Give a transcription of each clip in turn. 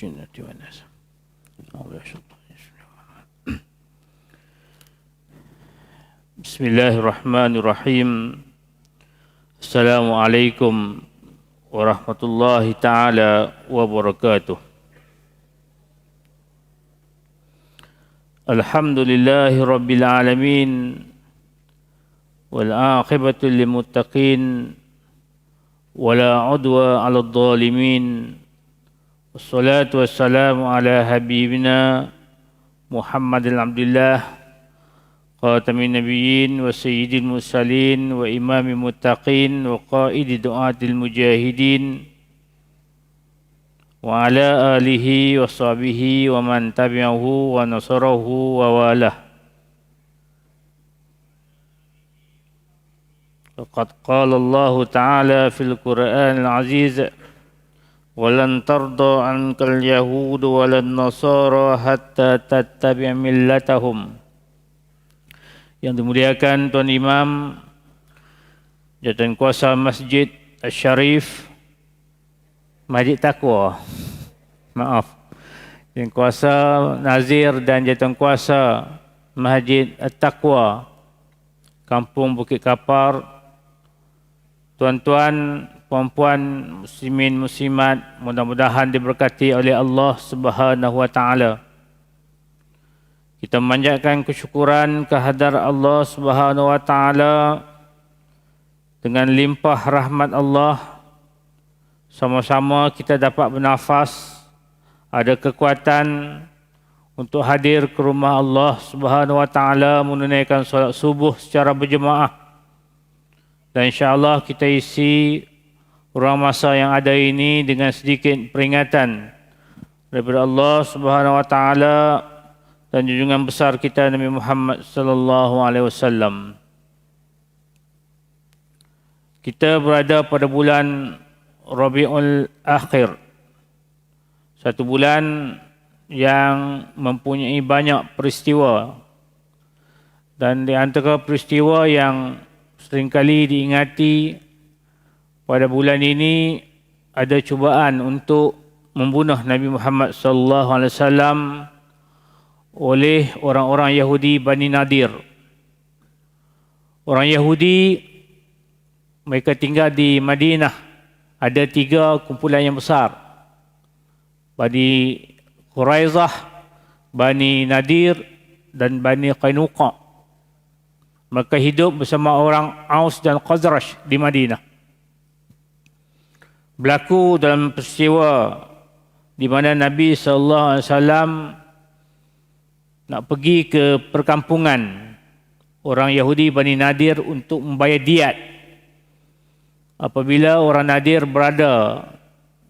الجنة والناس. بسم الله الرحمن الرحيم. السلام عليكم ورحمة الله تعالى وبركاته. الحمد لله رب العالمين والعاقبة للمتقين ولا عدوى على الظالمين والصلاة والسلام على حبيبنا محمد عبد الله خاتم النبيين وسيد المرسلين وإمام المتقين وقائد دعاة المجاهدين وعلى آله وصحبه ومن تبعه ونصره ووالاه. فقد قال الله تعالى في القرآن العزيز: ولن ترضى عنك اليهود ولا النصارى حتى تتبع millatahum. Yang dimuliakan Tuan Imam, Jawatan Kuasa Masjid Asy-Syarif, Masjid Taqwa, maaf, Jawatan Kuasa Nazir dan Jawatan Kuasa Masjid At-Taqwa, Kampung Bukit Kapar, tuan-tuan, puan-puan, muslimin, muslimat, mudah-mudahan diberkati oleh Allah Subhanahu wa taala. Kita memanjatkan kesyukuran kehadrat Allah Subhanahu wa taala dengan limpah rahmat Allah. Sama-sama kita dapat bernafas, ada kekuatan untuk hadir ke rumah Allah Subhanahu wa taala menunaikan solat subuh secara berjemaah. Dan insya-Allah kita isi ruang masa yang ada ini dengan sedikit peringatan daripada Allah Subhanahu wa taala dan junjungan besar kita Nabi Muhammad sallallahu alaihi wasallam. Kita berada pada bulan Rabiul Akhir. Satu bulan yang mempunyai banyak peristiwa. Dan di antara peristiwa yang seringkali diingati pada bulan ini ada cubaan untuk membunuh Nabi Muhammad sallallahu alaihi wasallam oleh orang-orang Yahudi Bani Nadir. Orang Yahudi, mereka tinggal di Madinah. Ada 3 kumpulan yang besar. Bani Quraizah, Bani Nadir dan Bani Qainuqa. Mereka hidup bersama orang Aus dan Khazraj di Madinah. Berlaku dalam peristiwa di mana Nabi SAW nak pergi ke perkampungan orang Yahudi Bani Nadir untuk membayar diat. Apabila orang Nadir berada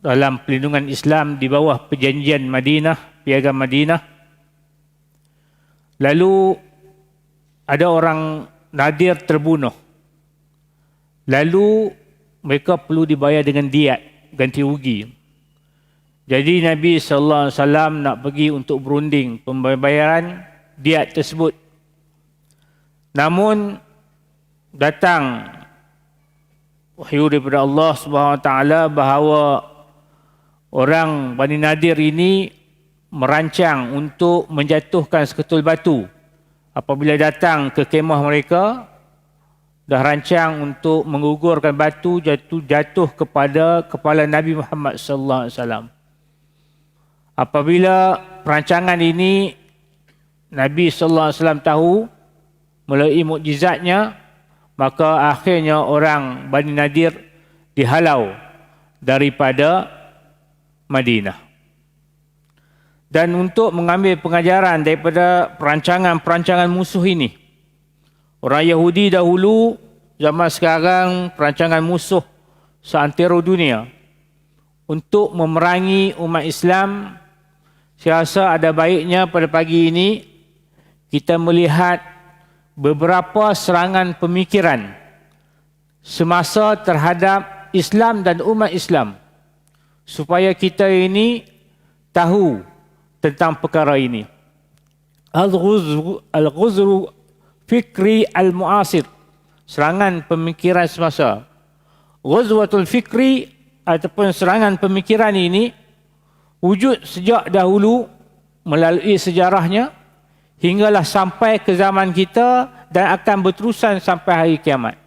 dalam perlindungan Islam di bawah perjanjian Madinah, piagam Madinah, lalu ada orang Nadir terbunuh. Lalu mereka perlu dibayar dengan diat, ganti rugi. Jadi Nabi SAW nak pergi untuk berunding pembayaran diat tersebut. Namun datang wahyu daripada Allah SWT bahawa orang Bani Nadir ini merancang untuk menjatuhkan seketul batu. Apabila datang ke kemah mereka, dah rancang untuk menggugurkan batu jatuh kepada kepala Nabi Muhammad SAW. Apabila perancangan ini Nabi SAW tahu melalui mukjizatnya, maka akhirnya orang Bani Nadir dihalau daripada Madinah. Dan untuk mengambil pengajaran daripada perancangan-perancangan musuh ini, orang Yahudi dahulu, zaman sekarang, perancangan musuh seantero dunia untuk memerangi umat Islam. Saya rasa ada baiknya pada pagi ini kita melihat beberapa serangan pemikiran semasa terhadap Islam dan umat Islam supaya kita ini tahu tentang perkara ini. Al-ghuzru fikri al-mu'asir, serangan pemikiran semasa. Ghuzwatul fikri ataupun serangan pemikiran ini wujud sejak dahulu melalui sejarahnya hinggalah sampai ke zaman kita dan akan berterusan sampai hari kiamat.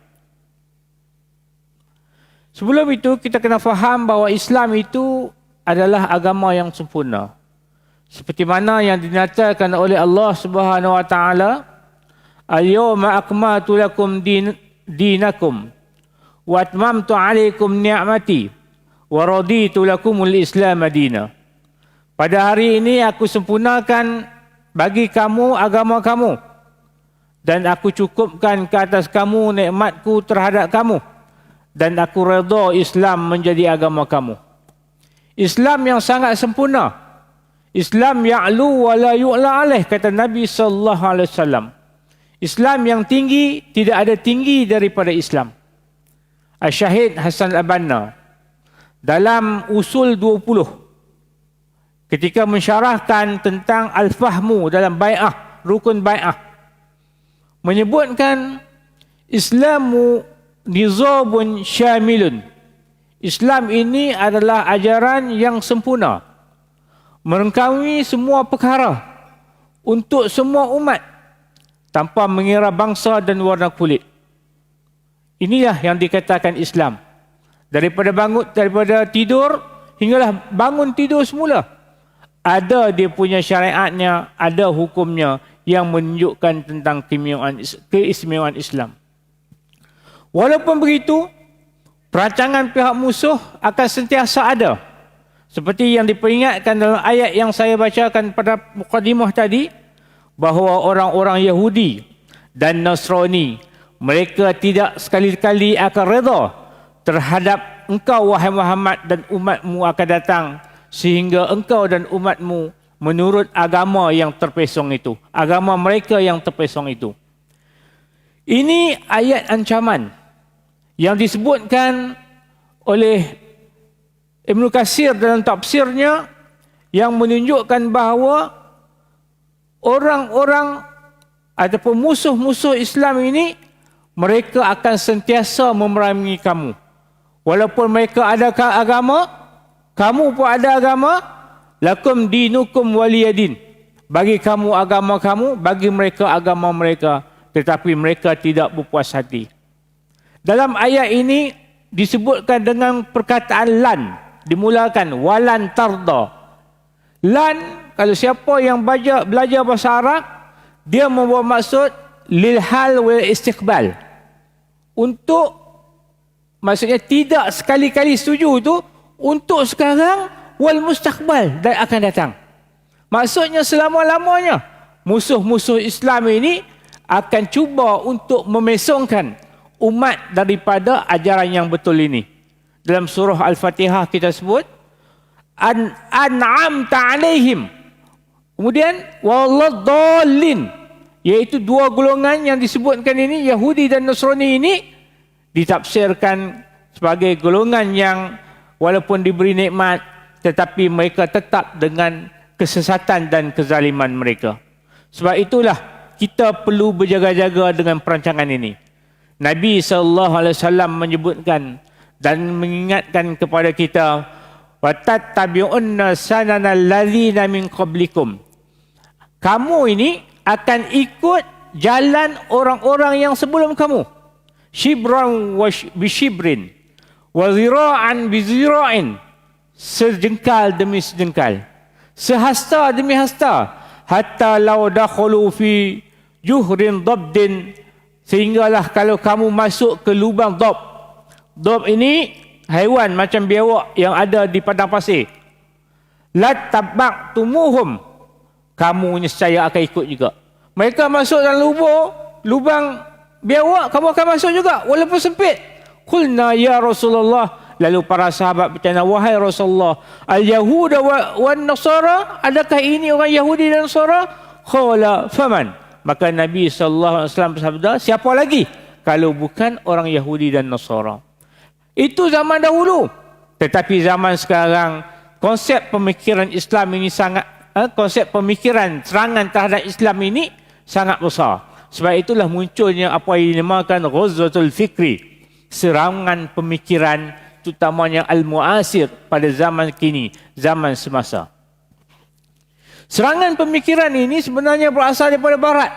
Sebelum itu kita kena faham bahawa Islam itu adalah agama yang sempurna. Seperti mana yang dinyatakan oleh Allah Subhanahu wa taala, "Al-yawma akmaltu lakum dinakum wa atmamtu 'alaikum ni'mati wa raditu lakumul Islam madina." Pada hari ini aku sempurnakan bagi kamu agama kamu dan aku cukupkan ke atas kamu nikmatku terhadap kamu dan aku redha Islam menjadi agama kamu. Islam yang sangat sempurna. Islam ya'lu wa la yu'la alaih, kata Nabi sallallahu alaihi wasallam. Islam yang tinggi, tidak ada tinggi daripada Islam. Asy-Syahid Hasan Al-Banna dalam Usul 20 ketika mensyarahkan tentang al-fahmu dalam bai'ah, rukun bai'ah, menyebutkan Islamu nizabun syamilun. Islam ini adalah ajaran yang sempurna, merengkawi semua perkara untuk semua umat tanpa mengira bangsa dan warna kulit. Inilah yang dikatakan Islam. Daripada tidur hinggalah bangun tidur semula, ada dia punya syariatnya, ada hukumnya yang menunjukkan tentang keistimewaan Islam. Walaupun begitu, perancangan pihak musuh akan sentiasa ada. Seperti yang diperingatkan dalam ayat yang saya bacakan pada mukadimah tadi, bahawa orang-orang Yahudi dan Nasrani, mereka tidak sekali-kali akan redha terhadap engkau wahai Muhammad dan umatmu akan datang, sehingga engkau dan umatmu menurut agama yang terpesong itu, agama mereka yang terpesong itu. Ini ayat ancaman yang disebutkan oleh Ibn Katsir dalam tafsirnya, yang menunjukkan bahawa orang-orang ataupun musuh-musuh Islam ini, mereka akan sentiasa memerangi kamu. Walaupun mereka ada agama, kamu pun ada agama, lakum dinukum waliyadin. Bagi kamu agama kamu, bagi mereka agama mereka, tetapi mereka tidak berpuas hati. Dalam ayat ini disebutkan dengan perkataan lan, dimulakan walan tarda. Lan, kalau siapa yang belajar bahasa Arab, dia membawa maksud lil hal wal istiqbal. Untuk, maksudnya tidak sekali-kali setuju itu, untuk sekarang wal mustaqbal, dan akan datang. Maksudnya selama-lamanya musuh-musuh Islam ini akan cuba untuk memesongkan umat daripada ajaran yang betul ini. Dalam surah Al-Fatihah kita sebut an'amta alaihim, kemudian waladdallin, iaitu dua golongan yang disebutkan ini, Yahudi dan Nasrani ini, ditafsirkan sebagai golongan yang walaupun diberi nikmat, tetapi mereka tetap dengan kesesatan dan kezaliman mereka. Sebab itulah kita perlu berjaga-jaga dengan perancangan ini. Nabi SAW menyebutkan dan mengingatkan kepada kita, وَتَتَّبِعُنَّ سَنَنَ الَّذِينَ مِنْ قَبْلِكُمْ. Kamu ini akan ikut jalan orang-orang yang sebelum kamu. Shibran wa bishibrin, wa zira'an bizira'in, sejengkal demi sejengkal, sehasta demi hasta, hatta law dakhulu fi juhrin dabdin, sehinggalah kalau kamu masuk ke lubang dab. Dab ini haiwan macam biawak yang ada di padang pasir. Lattabaqtumuhum, kamu niscaya akan ikut juga. Mereka masuk dalam lubang biawak, kamu akan masuk juga walaupun sempit. Qulna ya Rasulullah, lalu para sahabat bertanya, wahai Rasulullah, al-yahuda wan nasara, adakah ini orang Yahudi dan Nasara? Qala faman, maka Nabi SAW bersabda, siapa lagi kalau bukan orang Yahudi dan Nasara? Itu zaman dahulu. Tetapi zaman sekarang, konsep pemikiran Islam ini sangat, konsep pemikiran serangan terhadap Islam ini sangat besar. Sebab itulah munculnya apa yang dinamakan Ghazwatul Fikri, serangan pemikiran terutamanya al-mu'asir pada zaman kini, zaman semasa. Serangan pemikiran ini sebenarnya berasal daripada Barat.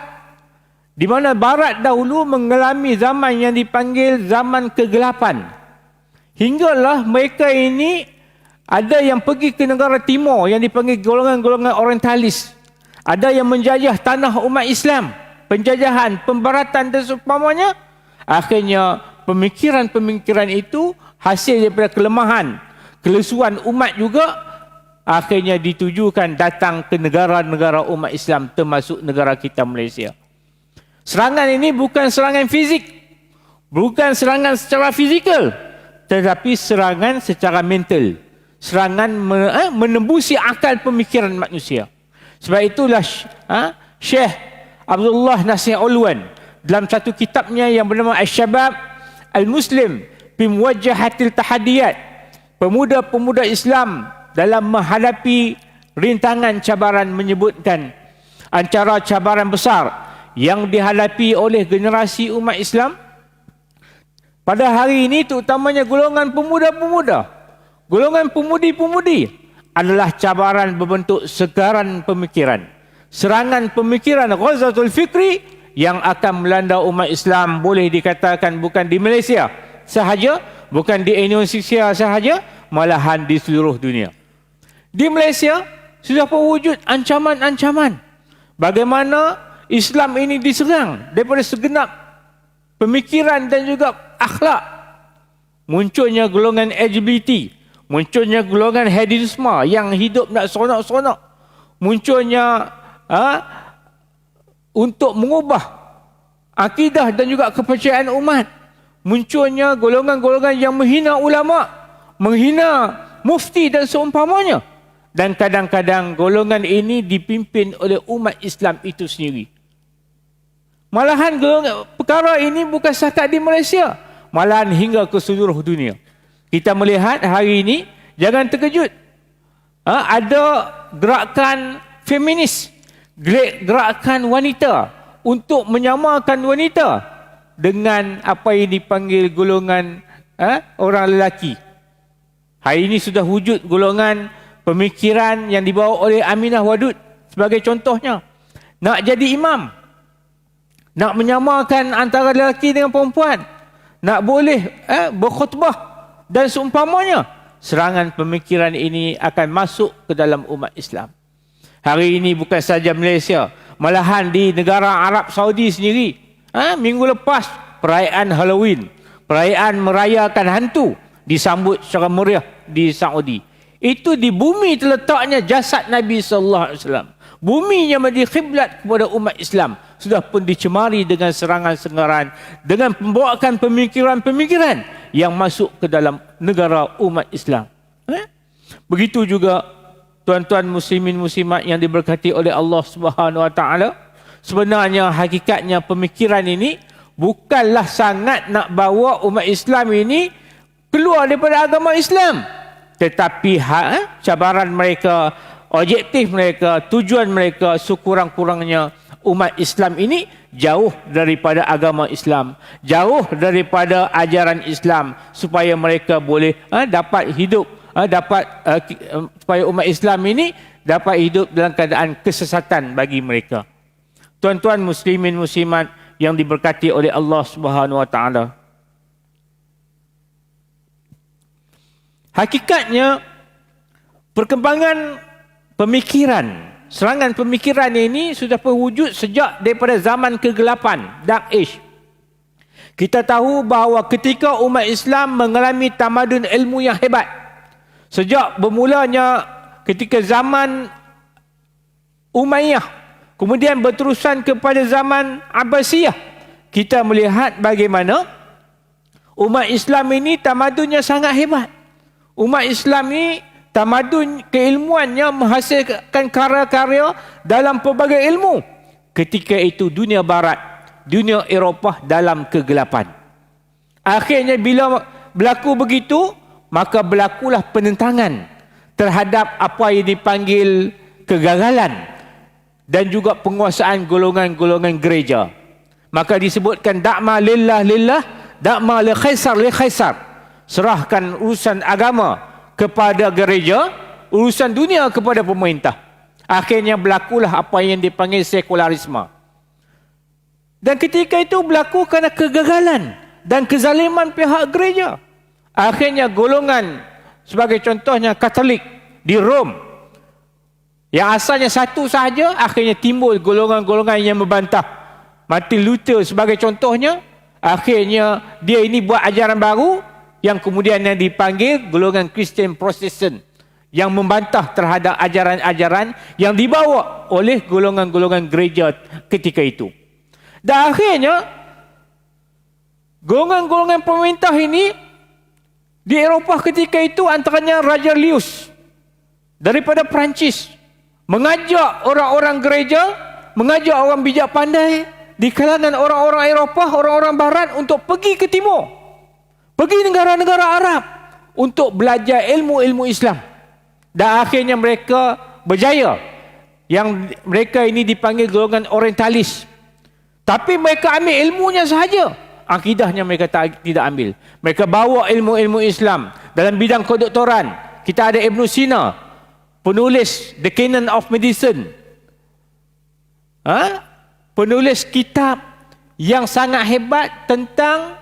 Di mana Barat dahulu mengalami zaman yang dipanggil zaman kegelapan. Hinggalah mereka ini ada yang pergi ke negara timur yang dipanggil golongan-golongan orientalis. Ada yang menjajah tanah umat Islam. Penjajahan, pembaratan dan seumpamanya. Akhirnya pemikiran-pemikiran itu hasil daripada kelemahan, kelesuan umat juga, akhirnya ditujukan datang ke negara-negara umat Islam termasuk negara kita Malaysia. Serangan ini bukan serangan fizik, bukan serangan secara fizikal, tetapi serangan secara mental. Serangan menembusi akal pemikiran manusia. Sebab itulah Syekh Abdullah Nasir Ulwan dalam satu kitabnya yang bernama Al-Shabab Al-Muslim fi Muwajjahatil Tahadiyat, pemuda-pemuda Islam dalam menghadapi rintangan cabaran, menyebutkan antara cabaran besar yang dihadapi oleh generasi umat Islam pada hari ini, terutamanya golongan pemuda-pemuda, golongan pemudi-pemudi, adalah cabaran berbentuk segaran pemikiran. Serangan pemikiran Ghazatul Fikri yang akan melanda umat Islam, boleh dikatakan bukan di Malaysia sahaja, bukan di Indonesia sahaja, malahan di seluruh dunia. Di Malaysia sudah pun wujud ancaman-ancaman bagaimana Islam ini diserang daripada segenap pemikiran dan juga akhlak. Munculnya golongan LGBT, munculnya golongan hedonisme yang hidup nak seronok-seronok, munculnya untuk mengubah akidah dan juga kepercayaan umat, munculnya golongan-golongan yang menghina ulama, menghina mufti dan seumpamanya. Dan kadang-kadang golongan ini dipimpin oleh umat Islam itu sendiri. Malahan perkara ini bukan setakat di Malaysia, malahan hingga ke seluruh dunia. Kita melihat hari ini, jangan terkejut, ada gerakan feminis, gerakan wanita untuk menyamakan wanita dengan apa yang dipanggil golongan orang lelaki. Hari ini sudah wujud golongan pemikiran yang dibawa oleh Aminah Wadud sebagai contohnya. Nak jadi imam, nak menyamakan antara lelaki dengan perempuan, nak boleh berkhutbah dan seumpamanya. Serangan pemikiran ini akan masuk ke dalam umat Islam. Hari ini bukan saja Malaysia, malahan di negara Arab Saudi sendiri, minggu lepas perayaan Halloween, perayaan merayakan hantu disambut secara meriah di Saudi. Itu di bumi terletaknya jasad Nabi sallallahu alaihi wasallam. Bumi yang menjadi kiblat kepada umat Islam sudah pun dicemari dengan serangan-serangan, dengan pembawaan pemikiran-pemikiran yang masuk ke dalam negara umat Islam. Begitu juga tuan-tuan muslimin muslimat yang diberkati oleh Allah Subhanahu wa taala, sebenarnya hakikatnya pemikiran ini bukanlah sangat nak bawa umat Islam ini keluar daripada agama Islam, tetapi cabaran mereka, objektif mereka, tujuan mereka sekurang-kurangnya umat Islam ini jauh daripada agama Islam, jauh daripada ajaran Islam, supaya mereka boleh dapat hidup, supaya umat Islam ini dapat hidup dalam keadaan kesesatan bagi mereka. Tuan-tuan muslimin muslimat yang diberkati oleh Allah Subhanahu wa taala, hakikatnya perkembangan pemikiran, serangan pemikiran ini sudah berwujud sejak daripada zaman kegelapan, Dark Age. Kita tahu bahawa ketika umat Islam mengalami tamadun ilmu yang hebat, sejak bermulanya ketika zaman Umayyah, kemudian berterusan kepada zaman Abbasiyah, kita melihat bagaimana umat Islam ini tamadunnya sangat hebat. Umat Islam ni tamadun keilmuannya menghasilkan karya-karya dalam pelbagai ilmu. Ketika itu dunia barat, dunia Eropah dalam kegelapan. Akhirnya bila berlaku begitu, maka berlakulah penentangan terhadap apa yang dipanggil kegagalan dan juga penguasaan golongan-golongan gereja. Maka disebutkan da'ma lillah lillah, da'ma li khaisar li khaisar. serahkan urusan agama kepada gereja, urusan dunia kepada pemerintah. Akhirnya berlakulah apa yang dipanggil sekularisme. Dan ketika itu berlaku kerana kegagalan dan kezaliman pihak gereja. Akhirnya golongan, sebagai contohnya Katolik di Rom, yang asalnya satu sahaja, akhirnya timbul golongan-golongan yang membantah. Martin Luther sebagai contohnya, akhirnya dia ini buat ajaran baru yang kemudian yang dipanggil golongan Christian Protestant, yang membantah terhadap ajaran-ajaran yang dibawa oleh golongan-golongan gereja ketika itu. Dan akhirnya golongan-golongan pemerintah ini di Eropah ketika itu, antaranya Raja Lius daripada Perancis, mengajak orang-orang gereja, mengajak orang bijak pandai di kalangan orang-orang Eropah, orang-orang Barat untuk pergi ke timur, pergi negara-negara Arab untuk belajar ilmu-ilmu Islam. Dan akhirnya mereka berjaya. Yang mereka ini dipanggil golongan orientalis. Tapi mereka ambil ilmunya sahaja, akidahnya mereka tidak ambil. Mereka bawa ilmu-ilmu Islam dalam bidang kedoktoran. Kita ada Ibn Sina, penulis The Canon of Medicine, penulis kitab yang sangat hebat tentang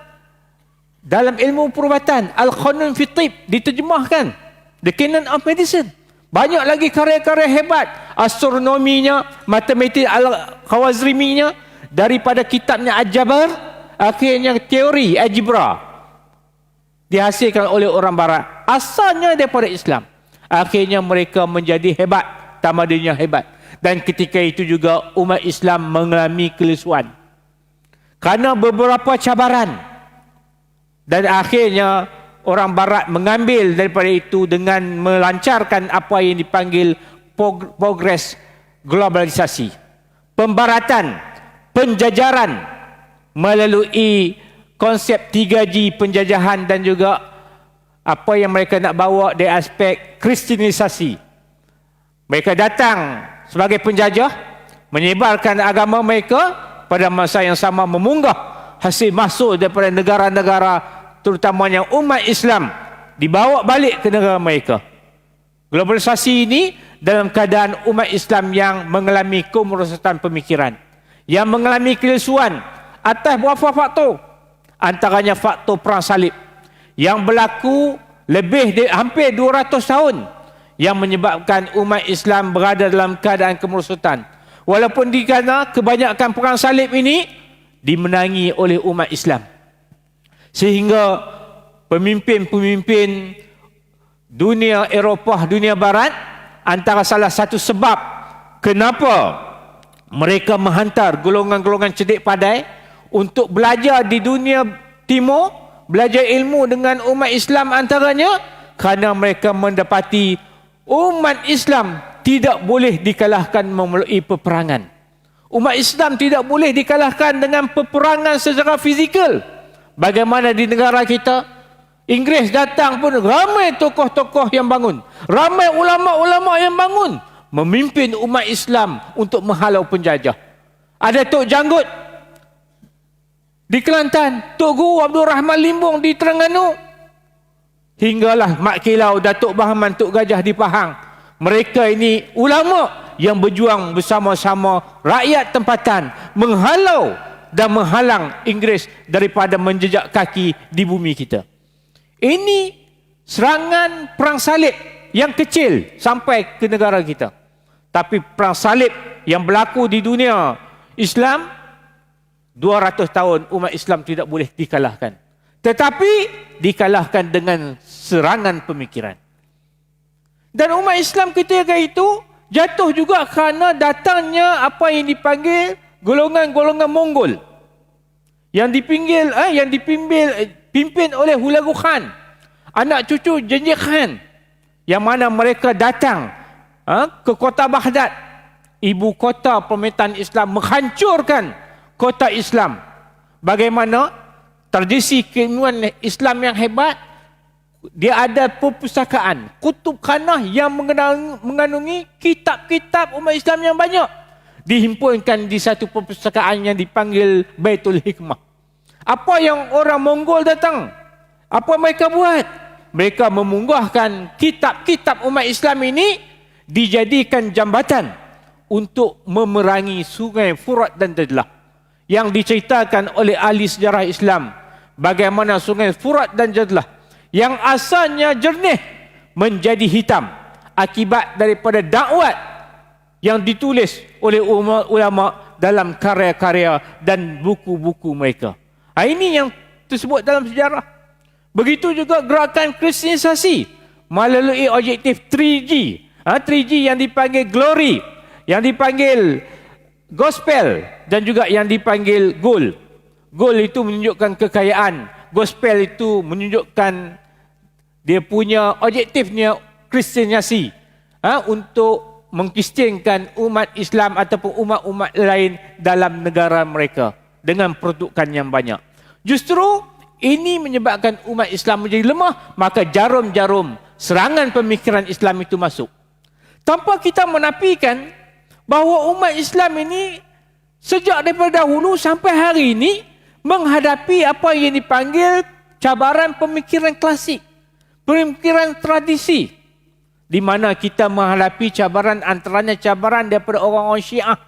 dalam ilmu perubatan. Al-Qanun fi Tib diterjemahkan, The Canon of Medicine. Banyak lagi karya-karya hebat, astronominya, matematik Al-Khawazriminya, daripada kitabnya Al-Jabar, akhirnya teori algebra dihasilkan oleh orang Barat, asalnya daripada Islam. Akhirnya mereka menjadi hebat, tamadunnya hebat. Dan ketika itu juga umat Islam mengalami kelesuan karena beberapa cabaran. Dan akhirnya orang Barat mengambil daripada itu dengan melancarkan apa yang dipanggil progres globalisasi, pembaratan, penjajaran melalui konsep 3G penjajahan, dan juga apa yang mereka nak bawa dari aspek kristianisasi. Mereka datang sebagai penjajah, menyebarkan agama mereka, pada masa yang sama memunggah hasil mahsul daripada negara-negara, terutamanya umat Islam, dibawa balik ke negara mereka. Globalisasi ini dalam keadaan umat Islam yang mengalami kemerosotan pemikiran, yang mengalami kelesuan atas beberapa faktor. Antaranya faktor perang salib yang berlaku hampir 200 tahun, yang menyebabkan umat Islam berada dalam keadaan kemerosotan. Walaupun dikana kebanyakan perang salib ini dimenangi oleh umat Islam, sehingga pemimpin-pemimpin dunia Eropah, dunia Barat, antara salah satu sebab kenapa mereka menghantar golongan-golongan cerdik pandai untuk belajar di dunia timur, belajar ilmu dengan umat Islam antaranya, kerana mereka mendapati umat Islam tidak boleh dikalahkan melalui peperangan. Umat Islam tidak boleh dikalahkan dengan peperangan secara fizikal. Bagaimana di negara kita, Inggeris datang pun ramai tokoh-tokoh yang bangun, ramai ulama-ulama yang bangun, memimpin umat Islam untuk menghalau penjajah. Ada Tok Janggut di Kelantan, Tok Guru Abdul Rahman Limbung di Terengganu, hinggalah Mak Kilau, Datuk Bahaman, Tok Gajah di Pahang. Mereka ini ulama yang berjuang bersama-sama rakyat tempatan, menghalau dan menghalang Inggeris daripada menjejak kaki di bumi kita. Ini serangan perang salib yang kecil sampai ke negara kita. Tapi perang salib yang berlaku di dunia Islam, 200 tahun umat Islam tidak boleh dikalahkan. Tetapi dikalahkan dengan serangan pemikiran. Dan umat Islam ketika itu jatuh juga kerana datangnya apa yang dipanggil golongan-golongan Mongol, yang dipimpin oleh Hulagu Khan, anak cucu Genghis Khan, yang mana mereka datang ke kota Baghdad, ibu kota pemerintahan Islam, menghancurkan kota Islam. Bagaimana tradisi keilmuan Islam yang hebat, dia ada perpustakaan kutub khanah yang mengandungi kitab-kitab umat Islam yang banyak, dihimpunkan di satu perpustakaan yang dipanggil Baitul Hikmah. Apa yang orang Mongol datang, Apa mereka buat? Mereka memunggahkan kitab-kitab umat Islam ini dijadikan jambatan untuk memerangi sungai Furat dan Dajlah. Yang diceritakan oleh ahli sejarah Islam, bagaimana sungai Furat dan Dajlah yang asalnya jernih menjadi hitam akibat daripada dakwat yang ditulis oleh ulama dalam karya-karya dan buku-buku mereka. Ini yang tersebut dalam sejarah. Begitu juga gerakan kristianisasi melalui objektif 3G. 3G yang dipanggil glory, yang dipanggil gospel, dan juga yang dipanggil gold. Gold itu menunjukkan kekayaan, gospel itu menunjukkan dia punya objektifnya kristianisasi, untuk mengkristiankan umat Islam ataupun umat-umat lain dalam negara mereka dengan peruntukan yang banyak. Justru ini menyebabkan umat Islam menjadi lemah, maka jarum-jarum serangan pemikiran Islam itu masuk. Tanpa kita menafikan bahawa umat Islam ini sejak daripada dahulu sampai hari ini menghadapi apa yang dipanggil cabaran pemikiran klasik, pemikiran tradisi, di mana kita menghadapi cabaran, antaranya cabaran daripada orang-orang Syiah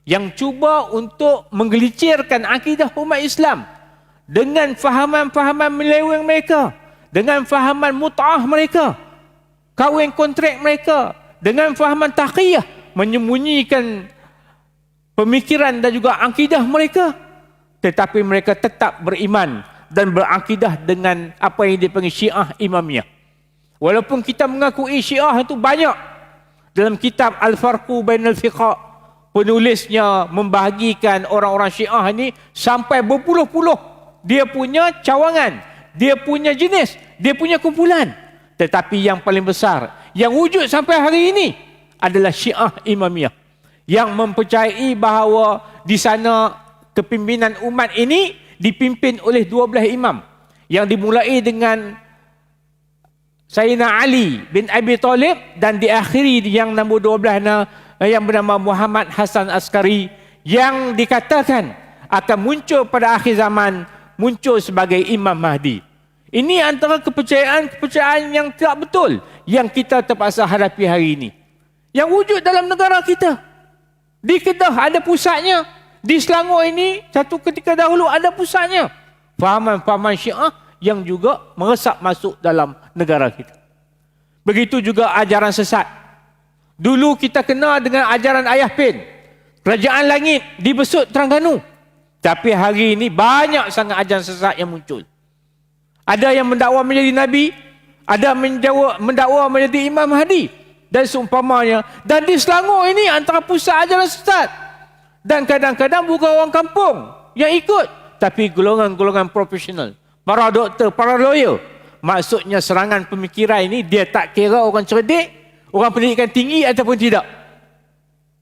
yang cuba untuk menggelincirkan akidah umat Islam dengan fahaman-fahaman menyeleweng mereka, dengan fahaman mut'ah mereka, kahwin kontrak mereka, dengan fahaman taqiyah, menyembunyikan pemikiran dan juga akidah mereka, tetapi mereka tetap beriman dan berakidah dengan apa yang dipanggil Syiah Imamiyah. Walaupun kita mengakui Syiah itu banyak, dalam kitab Al-Farqu Bainal Fiqh, penulisnya membahagikan orang-orang Syiah ini sampai berpuluh-puluh dia punya cawangan, dia punya jenis, dia punya kumpulan. Tetapi yang paling besar, yang wujud sampai hari ini adalah Syiah Imamiyah, yang mempercayai bahawa di sana kepimpinan umat ini dipimpin oleh 12 imam, yang dimulai dengan Sayyidina Ali bin Abi Talib dan diakhiri yang nombor 12 yang bernama Muhammad Hasan Askari, yang dikatakan akan muncul pada akhir zaman, muncul sebagai Imam Mahdi. Ini antara kepercayaan yang tidak betul yang kita terpaksa hadapi hari ini, yang wujud dalam negara kita. Di Kedah ada pusatnya, di Selangor ini satu ketika dahulu ada pusatnya. Fahaman-fahaman Syiah yang juga meresap masuk dalam negara kita. Begitu juga ajaran sesat. Dulu kita kenal dengan ajaran Ayah Pin, Kerajaan Langit di Besut Terengganu. Tapi hari ini banyak sangat ajaran sesat yang muncul. Ada yang mendakwa menjadi Nabi, ada mendakwa menjadi Imam Mahdi dan seumpamanya. Dan di Selangor ini antara pusat ajaran sesat. Dan kadang-kadang bukan orang kampung yang ikut, tapi golongan-golongan profesional, para doktor, para lawyer. Maksudnya serangan pemikiran ini dia tak kira orang cerdik, orang pendidikan tinggi ataupun tidak.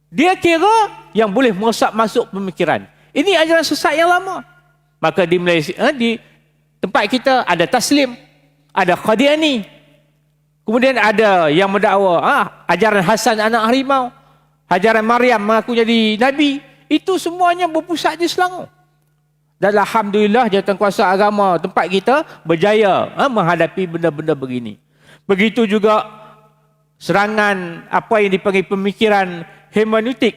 Dia kira yang boleh merosak masuk pemikiran. Ini ajaran sesat yang lama. Maka di Malaysia, di tempat kita ada Taslim, ada Qadiani. Kemudian ada yang mendakwa ajaran Hasan anak harimau, ajaran Maryam mengaku jadi Nabi. Itu semuanya berpusat di Selangor. Dan alhamdulillah jawatankuasa agama tempat kita berjaya menghadapi benda-benda begini. Begitu juga serangan apa yang dipanggil pemikiran hermeneutik,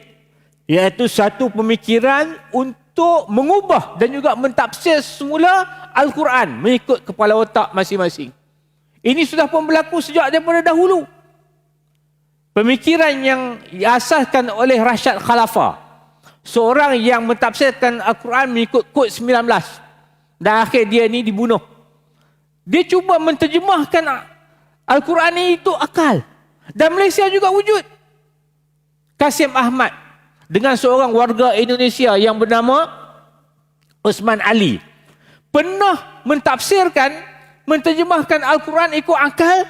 iaitu satu pemikiran untuk mengubah dan juga mentafsir semula Al-Quran mengikut kepala otak masing-masing. Ini sudah pun berlaku sejak daripada dahulu. Pemikiran yang diasaskan oleh Rashad Khalafah, seorang yang mentafsirkan Al-Quran mengikut kod 19. Dan akhir dia ni dibunuh. Dia cuba menterjemahkan Al-Quran itu akal. Dan Malaysia juga wujud. Kasim Ahmad dengan seorang warga Indonesia yang bernama Osman Ali pernah mentafsirkan, menterjemahkan Al-Quran ikut akal,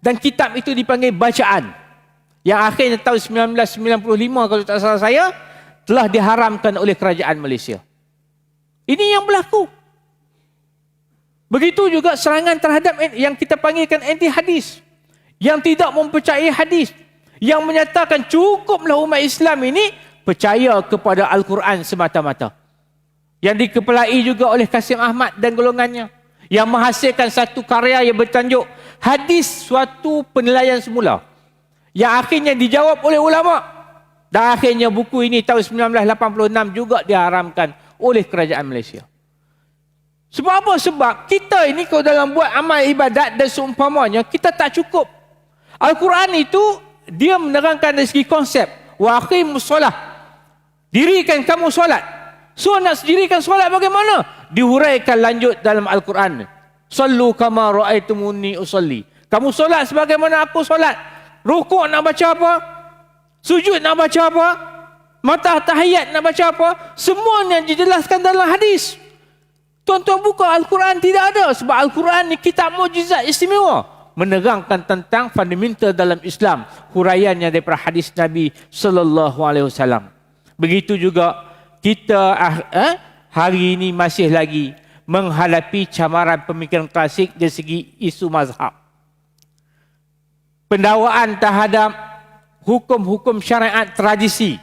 dan kitab itu dipanggil Bacaan, yang akhirnya tahun 1995 kalau tak salah saya telah diharamkan oleh kerajaan Malaysia. Ini yang berlaku. Begitu juga serangan terhadap yang kita panggilkan anti hadis, yang tidak mempercayai hadis, yang menyatakan cukuplah umat Islam ini percaya kepada Al-Quran semata-mata. Yang dikepelai juga oleh Kasim Ahmad dan golongannya, yang menghasilkan satu karya yang bertajuk Hadis Suatu Penilaian Semula, yang akhirnya dijawab oleh ulama, dan akhirnya buku ini tahun 1986 juga diharamkan oleh kerajaan Malaysia. Sebab apa? Sebab kita ini kalau dalam buat amal ibadat dan seumpamanya, kita tak cukup. Al-Quran itu dia menerangkan dari segi konsep, wa aqimus solah, dirikan kamu solat. So nak dirikan solat bagaimana? Dihuraikan lanjut dalam Al-Quran. Sallu kama ra'aitumuni usalli. Kamu solat sebagaimana aku solat. Rukuk nak baca apa? Sujud nak baca apa? Mata tahiyat nak baca apa? Semuanya dijelaskan dalam hadis. Tuan-tuan buka Al-Quran, tidak ada. Sebab Al-Quran ni kitab mukjizat istimewa, menerangkan tentang fundamental dalam Islam, huraiannya daripada hadis Nabi sallallahu alaihi wasallam. Begitu juga kita hari ini masih lagi menghadapi camaran pemikiran klasik dari segi isu mazhab. Pendakwaan terhadap hukum-hukum syariat tradisi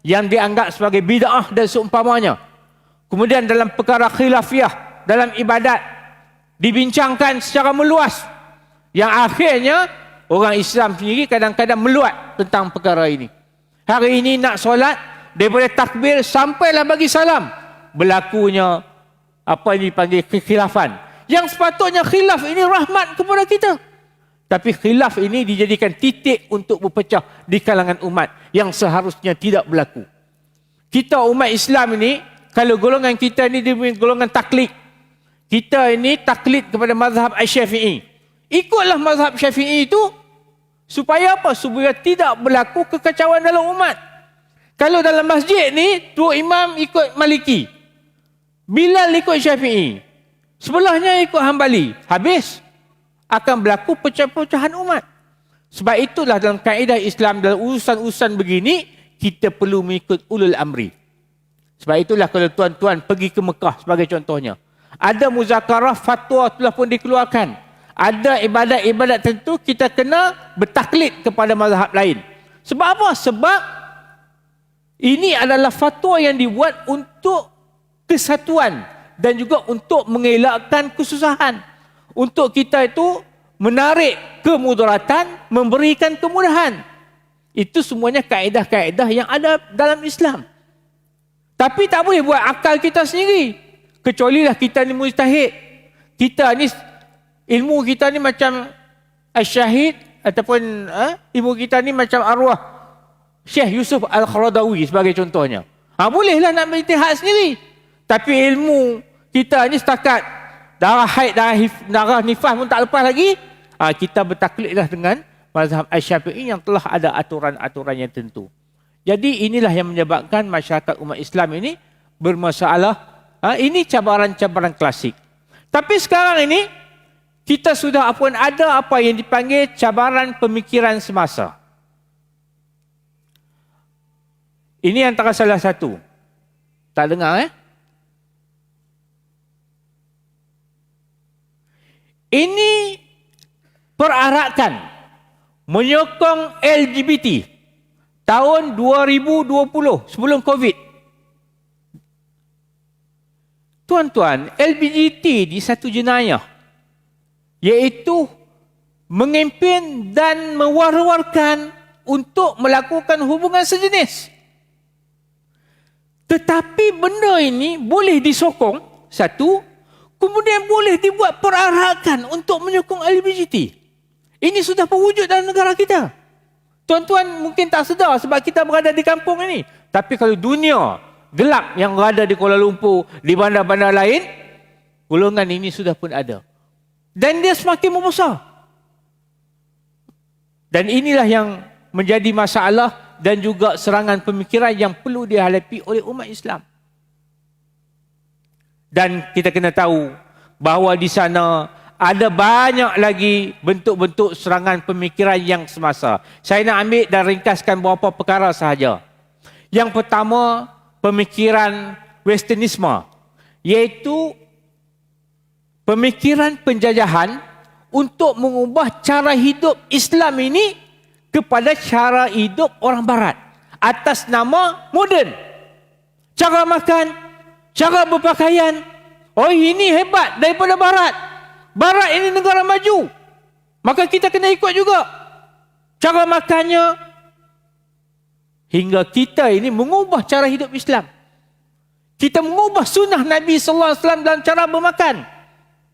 yang dianggap sebagai bid'ah dan seumpamanya. Kemudian dalam perkara khilafiyah dalam ibadat dibincangkan secara meluas, yang akhirnya orang Islam sendiri kadang-kadang meluat tentang perkara ini. Hari ini nak solat, daripada takbir sampailah bagi salam, berlakunya apa yang dipanggil kekhilafan. Yang sepatutnya khilaf ini rahmat kepada kita, tapi khilaf ini dijadikan titik untuk berpecah di kalangan umat yang seharusnya tidak berlaku. Kita umat Islam ini, kalau golongan kita ini dia golongan taklid, kita ini taklid kepada mazhab Syafi'i. Ikutlah mazhab Syafi'i itu supaya apa? Supaya tidak berlaku kekacauan dalam umat. Kalau dalam masjid ni dua imam ikut Maliki, Bilal ikut Syafi'i, sebelahnya ikut Hambali, habis akan berlaku pecah-pecahan umat. Sebab itulah dalam kaedah Islam, dalam urusan-urusan begini kita perlu mengikut ulul amri. Sebab itulah kalau tuan-tuan pergi ke Mekah sebagai contohnya, ada muzakarah, fatwa telah pun dikeluarkan. Ada ibadat-ibadat tertentu kita kena bertaklid kepada mazhab lain. Sebab apa? Sebab ini adalah fatwa yang dibuat untuk kesatuan dan juga untuk mengelakkan kesusahan. Untuk kita itu menarik kemudaratan, memberikan kemudahan. Itu semuanya kaedah-kaedah yang ada dalam Islam. Tapi tak boleh buat akal kita sendiri. Kecualilah kita ni mujtahid. Kita ni, ilmu kita ni macam Syahid, ataupun ilmu kita ni macam arwah Syekh Yusuf Al-Qaradawi sebagai contohnya. Bolehlah nak berijtihad sendiri. Tapi ilmu kita ni setakat darah haid, darah nifas pun tak lepas lagi. Kita bertaklidlah dengan mazhab Syafi'i yang telah ada aturan-aturan yang tentu. Jadi inilah yang menyebabkan masyarakat umat Islam ini bermasalah. Ini cabaran-cabaran klasik. Tapi sekarang ini kita sudah pun ada apa yang dipanggil cabaran pemikiran semasa. Ini antara salah satu. Tak dengar Ini perarakan menyokong LGBT tahun 2020 sebelum COVID. Tuan-tuan, LGBT di satu jenayah, iaitu mengimpan dan mewar-warkan untuk melakukan hubungan sejenis. Tetapi benda ini boleh disokong, satu, kemudian boleh dibuat perarakan untuk menyokong LGBT. Ini sudah berwujud dalam negara kita. Tuan-tuan mungkin tak sedar sebab kita berada di kampung ini. Tapi kalau dunia gelap yang berada di Kuala Lumpur, di bandar-bandar lain, golongan ini sudah pun ada. Dan dia semakin membesar. Dan inilah yang menjadi masalah dan juga serangan pemikiran yang perlu dihadapi oleh umat Islam. Dan kita kena tahu bahawa di sana ada banyak lagi bentuk-bentuk serangan pemikiran yang semasa. Saya nak ambil dan ringkaskan beberapa perkara sahaja. Yang pertama, pemikiran Westernisme, iaitu pemikiran penjajahan untuk mengubah cara hidup Islam ini kepada cara hidup orang Barat atas nama moden. Cara makan, cara berpakaian, oh ini hebat daripada Barat. Barat ini negara maju, maka kita kena ikut juga. Cara makannya, hingga kita ini mengubah cara hidup Islam. Kita mengubah sunnah Nabi sallallahu alaihi wasallam dalam cara bermakan.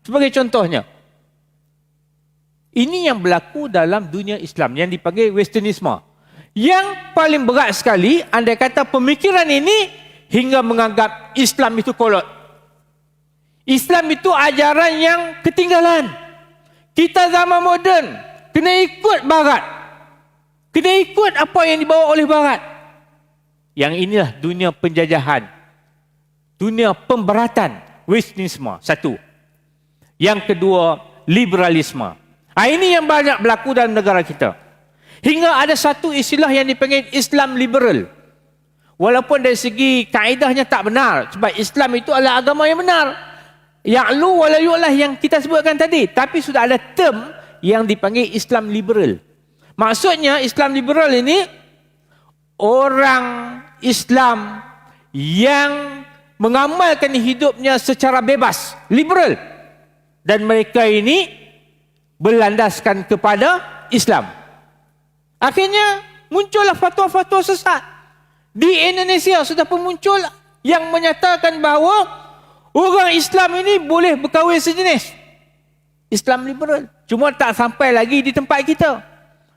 Sebagai contohnya, ini yang berlaku dalam dunia Islam yang dipanggil Westernisme. Yang paling berat sekali, andai kata pemikiran ini hingga menganggap Islam itu kolot. Islam itu ajaran yang ketinggalan. Kita zaman moden, kena ikut Barat. Kena ikut apa yang dibawa oleh Barat. Yang inilah dunia penjajahan. Dunia pemberatan. Westernisme, satu. Yang kedua, liberalisme. Ini yang banyak berlaku dalam negara kita. Hingga ada satu istilah yang dipanggil Islam liberal. Walaupun dari segi kaedahnya tak benar. Sebab Islam itu adalah agama yang benar. Ya'lu wa la yu'lah yang kita sebutkan tadi. Tapi sudah ada term yang dipanggil Islam liberal. Maksudnya Islam liberal ini orang Islam yang mengamalkan hidupnya secara bebas. Liberal. Dan mereka ini berlandaskan kepada Islam. Akhirnya muncullah fatwa-fatwa sesat. Di Indonesia sudah pun muncul yang menyatakan bahawa orang Islam ini boleh berkahwin sejenis. Islam liberal. Cuma tak sampai lagi di tempat kita.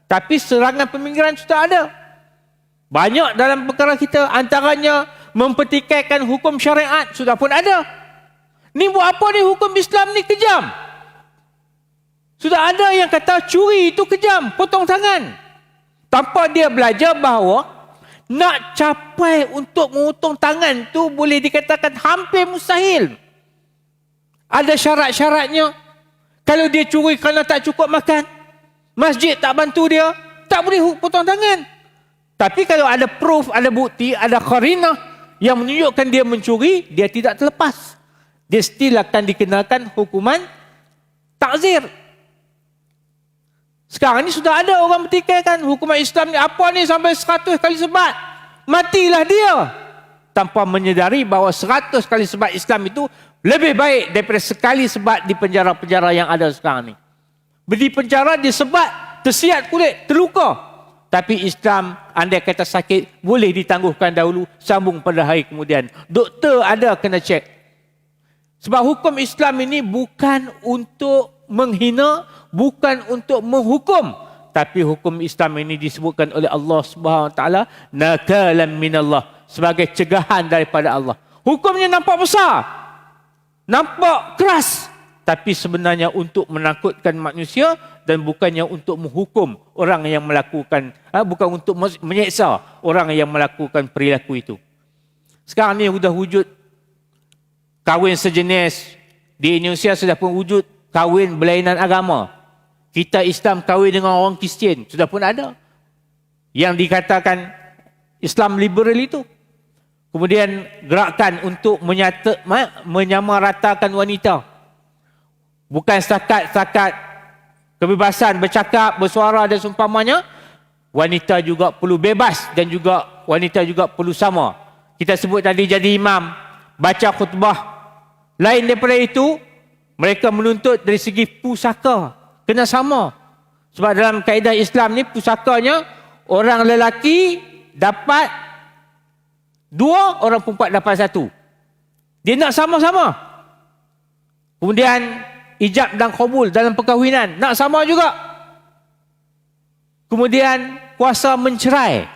Tapi serangan pemikiran sudah ada. Banyak dalam perkara kita. Antaranya mempertikaikan hukum syariat sudah pun ada. Ni buat apa ni hukum Islam ni kejam? Sudah ada yang kata curi itu kejam, potong tangan. Tanpa dia belajar bahawa nak capai untuk memotong tangan tu boleh dikatakan hampir mustahil. Ada syarat-syaratnya. Kalau dia curi kerana tak cukup makan, masjid tak bantu dia, tak boleh potong tangan. Tapi kalau ada proof, ada bukti, ada qarinah yang menunjukkan dia mencuri, dia tidak terlepas. Dia still akan dikenakan hukuman takzir. Sekarang ni sudah ada orang bertikaikan hukuman Islam ni apa ni sampai 100 kali sebat. Matilah dia. Tanpa menyedari bahawa 100 kali sebat Islam itu lebih baik daripada sekali sebat di penjara-penjara yang ada sekarang ni. Di penjara dia sebat, tersiat kulit, terluka. Tapi Islam andai kata sakit boleh ditangguhkan dahulu, sambung pada hari kemudian. Doktor ada kena cek. Sebab hukum Islam ini bukan untuk menghina, bukan untuk menghukum, tapi hukum Islam ini disebutkan oleh Allah Subhanahu Wa Taala nakalan minallah, sebagai cegahan daripada Allah. Hukumnya nampak besar, nampak keras, tapi sebenarnya untuk menakutkan manusia dan bukannya untuk menghukum orang yang melakukan, bukan untuk menyeksa orang yang melakukan perilaku itu. Sekarang ni sudah wujud kahwin sejenis. Di Indonesia sudah pun wujud kahwin berlainan agama. Kita Islam kahwin dengan orang Kristian, sudah pun ada. Yang dikatakan Islam liberal itu. Kemudian gerakan untuk menyamaratakan wanita. Bukan setakat kebebasan bercakap, bersuara dan seumpamanya. Wanita juga perlu bebas dan juga wanita juga perlu sama. Kita sebut tadi jadi imam, baca khutbah. Lain daripada itu, mereka menuntut dari segi pusaka. Kena sama. Sebab dalam kaedah Islam ni pusakanya, orang lelaki dapat 2, orang perempuan dapat 1. Dia nak sama-sama. Kemudian ijab dan qabul dalam perkahwinan nak sama juga. Kemudian kuasa mencerai.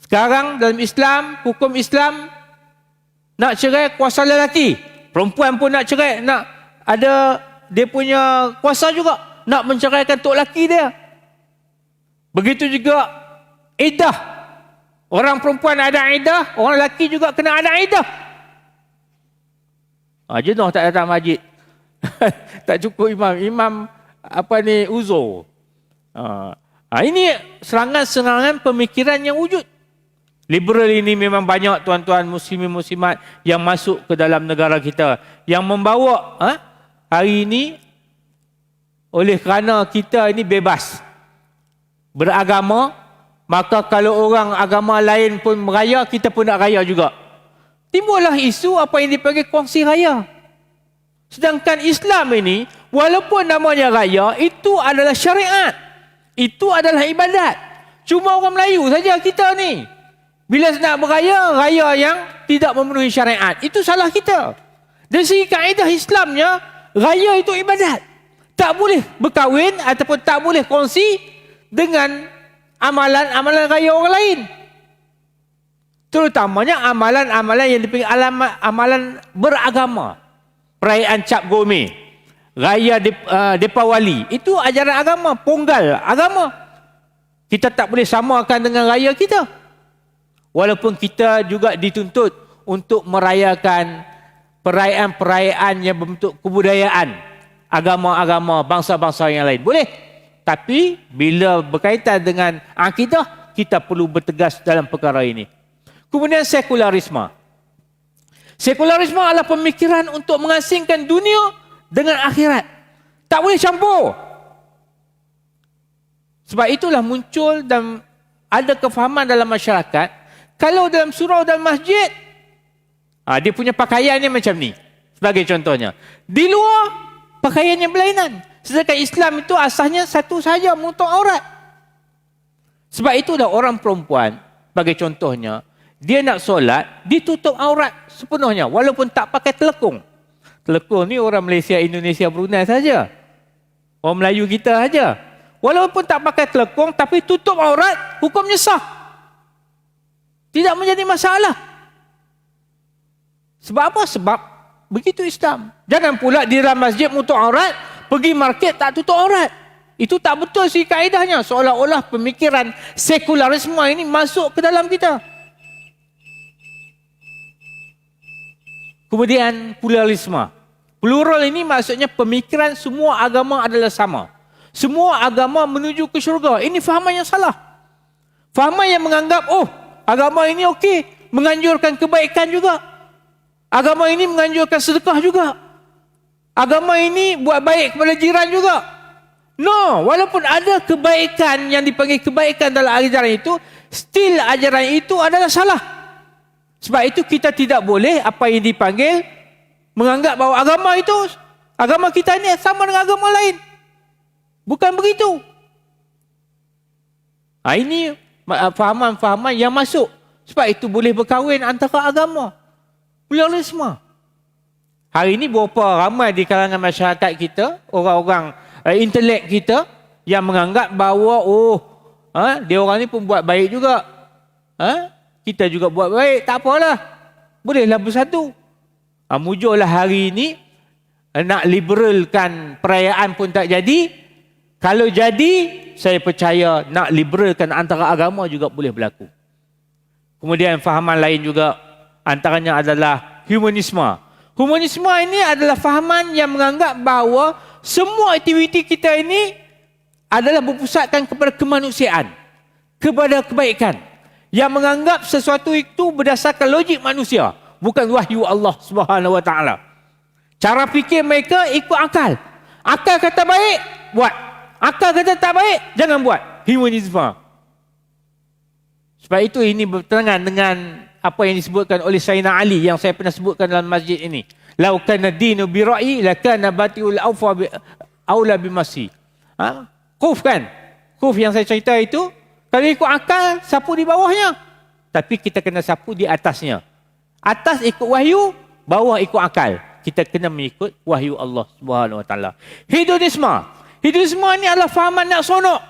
Sekarang dalam Islam, hukum Islam, nak cerai kuasa lelaki. Perempuan pun nak cerai, nak ada dia punya kuasa juga nak menceraikan tok laki dia. Begitu juga iddah. Orang perempuan ada iddah, orang lelaki juga kena ada iddah. Jenuh tak datang masjid. Tak cukup imam uzur. Ini serangan-serangan pemikiran yang wujud. Liberal ini memang banyak tuan-tuan muslimin muslimat yang masuk ke dalam negara kita, yang membawa hari ini, oleh kerana kita ini bebas beragama, maka kalau orang agama lain pun meraya, kita pun nak raya juga. Timbullah isu apa yang dipanggil kongsi raya. Sedangkan Islam ini, walaupun namanya raya, itu adalah syariat. Itu adalah ibadat. Cuma orang Melayu saja kita ni. Bila nak beraya, raya yang tidak memenuhi syariat. Itu salah kita. Dari segi kaedah Islamnya, raya itu ibadat. Tak boleh berkahwin ataupun tak boleh kongsi dengan amalan-amalan raya orang lain. Terutamanya amalan-amalan yang dipanggil amalan beragama. Perayaan Cap Gome, Raya Deepawali, itu ajaran agama, ponggal agama. Kita tak boleh samakan dengan raya kita. Walaupun kita juga dituntut untuk merayakan perayaan-perayaan yang berbentuk kebudayaan agama-agama bangsa-bangsa yang lain. Boleh. Tapi bila berkaitan dengan akidah, kita perlu bertegas dalam perkara ini. Kemudian sekularisme. Sekularisme adalah pemikiran untuk mengasingkan dunia dengan akhirat. Tak boleh campur. Sebab itulah muncul dan ada kefahaman dalam masyarakat, kalau dalam surau dan masjid, dia punya pakaiannya macam ni. Sebagai contohnya. Di luar, pakaiannya berlainan. Sedangkan Islam itu asasnya satu saja, menutup aurat. Sebab itulah orang perempuan, sebagai contohnya, dia nak solat, ditutup aurat sepenuhnya. Walaupun tak pakai telekung. Telekung ni orang Malaysia, Indonesia, Brunei saja. Orang Melayu kita saja. Walaupun tak pakai telekung, tapi tutup aurat, hukumnya sah. Tidak menjadi masalah. Sebab apa? Sebab begitu Islam. Jangan pula di dalam masjid menutup aurat, pergi market tak tutup aurat. Itu tak betul sih kaedahnya. Seolah-olah pemikiran sekularisme ini masuk ke dalam kita. Kemudian pluralisme. Plural ini maksudnya pemikiran semua agama adalah sama. Semua agama menuju ke syurga. Ini fahaman yang salah. Fahaman yang menganggap, agama ini okey, menganjurkan kebaikan juga. Agama ini menganjurkan sedekah juga. Agama ini buat baik kepada jiran juga. No, walaupun ada kebaikan yang dipanggil kebaikan dalam ajaran itu, still ajaran itu adalah salah. Sebab itu kita tidak boleh apa yang dipanggil menganggap bahawa agama kita ini sama dengan agama lain. Bukan begitu. Ini fahaman-fahaman yang masuk. Sebab itu boleh berkahwin antara agama. Pluralisme. Hari ini berapa ramai di kalangan masyarakat kita, orang-orang intelek kita yang menganggap bahawa dia orang ni pun buat baik juga. Kita juga buat baik, tak apalah. Bolehlah bersatu. Mujurlah hari ini nak liberalkan perayaan pun tak jadi. Kalau jadi, saya percaya nak liberalkan antara agama juga boleh berlaku. Kemudian fahaman lain juga antaranya adalah humanisme. Humanisme ini adalah fahaman yang menganggap bahawa semua aktiviti kita ini adalah berpusatkan kepada kemanusiaan, kepada kebaikan. Yang menganggap sesuatu itu berdasarkan logik manusia, bukan wahyu Allah Subhanahu Wa Taala. Cara fikir mereka ikut akal. Akal kata baik, buat. Akal kata tak baik, jangan buat. Humanisme. Sebab itu ini bertentangan dengan apa yang disebutkan oleh Sayyidina Ali yang saya pernah sebutkan dalam masjid ini. Lau kana dinu bi ra'i lakana batiul aula bimasi. Khuf kan? Khuf yang saya cerita itu, kalau ikut akal, sapu di bawahnya. Tapi kita kena sapu di atasnya. Atas ikut wahyu, bawah ikut akal. Kita kena mengikut wahyu Allah Subhanahu Wa Taala. Hedonisme. Hedonisme ini adalah fahaman nak sonok.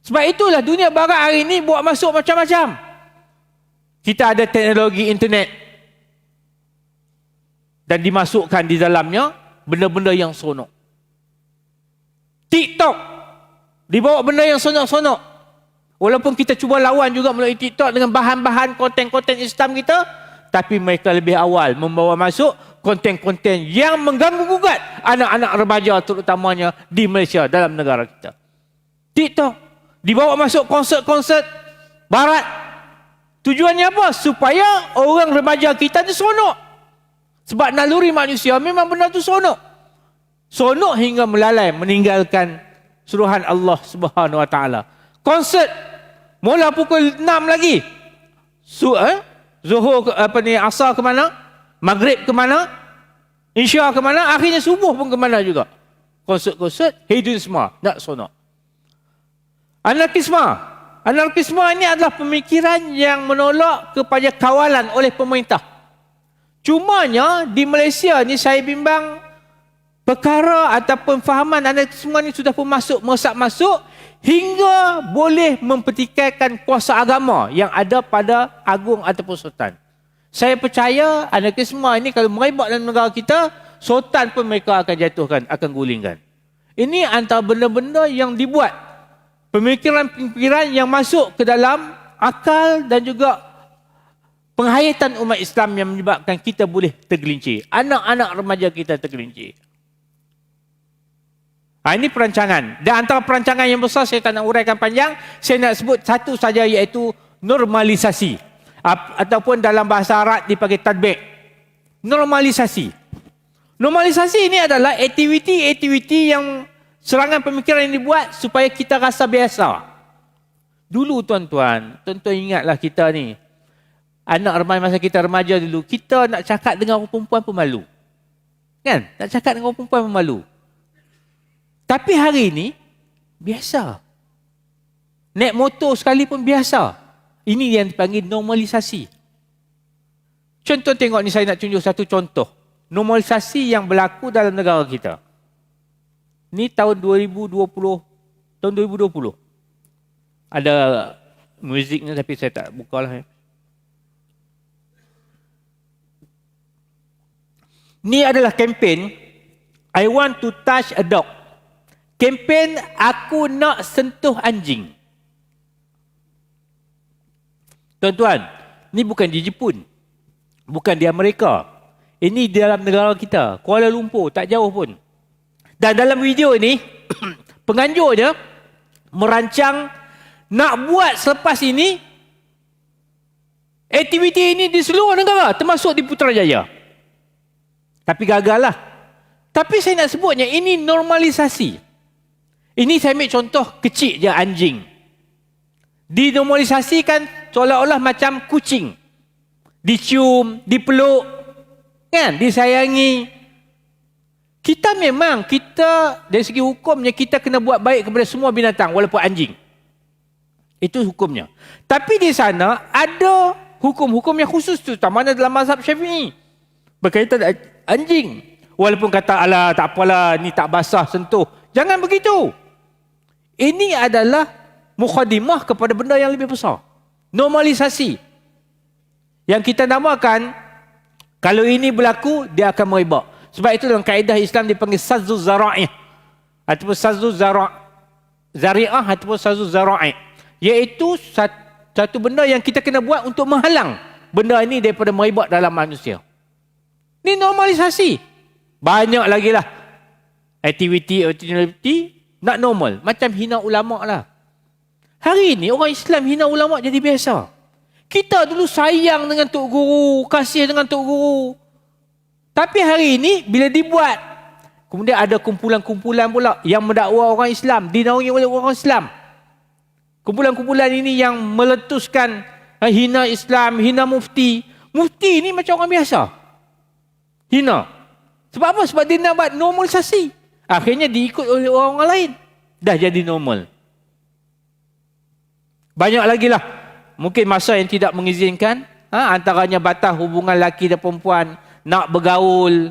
Sebab itulah dunia barat hari ini buat masuk macam-macam. Kita ada teknologi internet. Dan dimasukkan di dalamnya benda-benda yang sonok. TikTok. Dibawa benda yang sonok-sonok. Walaupun kita cuba lawan juga melalui TikTok dengan bahan-bahan konten-konten Islam kita, tapi mereka lebih awal membawa masuk konten-konten yang mengganggu-gugat anak-anak remaja terutamanya di Malaysia dalam negara kita. TikTok dibawa masuk konsert-konsert barat. Tujuannya apa? Supaya orang remaja kita tu sonok. Sebab naluri manusia memang benda tu sonok. Sonok hingga melalai meninggalkan suruhan Allah Subhanahu Wa Taala. Konsert mula pukul 6 lagi. Zuhur asar ke mana? Maghrib ke mana? Insya ke mana, akhirnya subuh pun ke mana juga. Konsert-konsert, hedon semua, nak sonok. Anarkisme. Anarkisme ini adalah pemikiran yang menolak kepada kawalan oleh pemerintah. Cumanya di Malaysia ni saya bimbang perkara ataupun fahaman anarkisme ni sudah pun meresap masuk hingga boleh mempertikaikan kuasa agama yang ada pada agung ataupun sultan. Saya percaya anarkisme ini kalau merebak dalam negara kita, sultan pun mereka akan jatuhkan, akan gulingkan. Ini antara benda-benda yang dibuat. Pemikiran-pemikiran yang masuk ke dalam akal dan juga penghayatan umat Islam yang menyebabkan kita boleh tergelincir. Anak-anak remaja kita tergelincir. Ini perancangan. Dan antara perancangan yang besar, saya tak nak uraikan panjang, saya nak sebut satu saja, iaitu normalisasi. Ataupun dalam bahasa Arab dipanggil tadbiq. Normalisasi. Normalisasi ini adalah aktiviti-aktiviti yang serangan pemikiran yang dibuat supaya kita rasa biasa. Dulu tuan-tuan ingatlah kita ni. Anak remaja masa kita remaja dulu, kita nak cakap dengan orang perempuan pun malu. Kan? Nak cakap dengan orang perempuan pun malu. Tapi hari ini, biasa. Naik motor sekalipun biasa. Ini yang dipanggil normalisasi. Contoh tengok ni, saya nak tunjuk satu contoh. Normalisasi yang berlaku dalam negara kita. Ni tahun 2020. Tahun 2020. Ada muziknya tapi saya tak buka lah. Ni adalah kempen I want to touch a dog. Kempen aku nak sentuh anjing. Tuan-tuan, ni bukan di Jepun. Bukan di Amerika. Ini di dalam negara kita, Kuala Lumpur, tak jauh pun. Dan dalam video ini, penganjurnya merancang nak buat selepas ini aktiviti ini di seluruh negara, termasuk di Putrajaya. Tapi gagal lah. Tapi saya nak sebutnya, ini normalisasi. Ini saya ambil contoh kecil je, anjing. Dinormalisasikan seolah-olah macam kucing. Dicium, dipeluk, kan? Disayangi. Kita dari segi hukumnya, kita kena buat baik kepada semua binatang, walaupun anjing. Itu hukumnya. Tapi di sana, ada hukum-hukum yang khusus, terutama dalam mazhab Syafi'i. Berkaitan dengan anjing. Walaupun kata, alah tak apalah, ni tak basah, sentuh. Jangan begitu. Ini adalah mukhadimah kepada benda yang lebih besar. Normalisasi. Yang kita namakan, kalau ini berlaku, dia akan merebak. Sebab itu dalam kaedah Islam dipanggil sazzu zara'ih. Ataupun sazzu zari'ah ataupun sazzu zara'ih. Iaitu satu benda yang kita kena buat untuk menghalang benda ini daripada merebak dalam manusia. Ini normalisasi. Banyak lagi lah. Aktiviti nak normal. Macam hina ulama' lah. Hari ini orang Islam hina ulama' jadi biasa. Kita dulu sayang dengan Tok Guru, kasih dengan Tok Guru. Tapi hari ini bila dibuat, kemudian ada kumpulan-kumpulan pula yang mendakwa orang Islam, dinaungi oleh orang Islam. Kumpulan-kumpulan ini yang meletuskan hina Islam, hina mufti. Mufti ini macam orang biasa. Hina. Sebab apa? Sebab dia nak buat normalisasi. Akhirnya diikut oleh orang lain. Dah jadi normal. Banyak lagi lah. Mungkin masa yang tidak mengizinkan. Antaranya batas hubungan lelaki dan perempuan. Nak bergaul.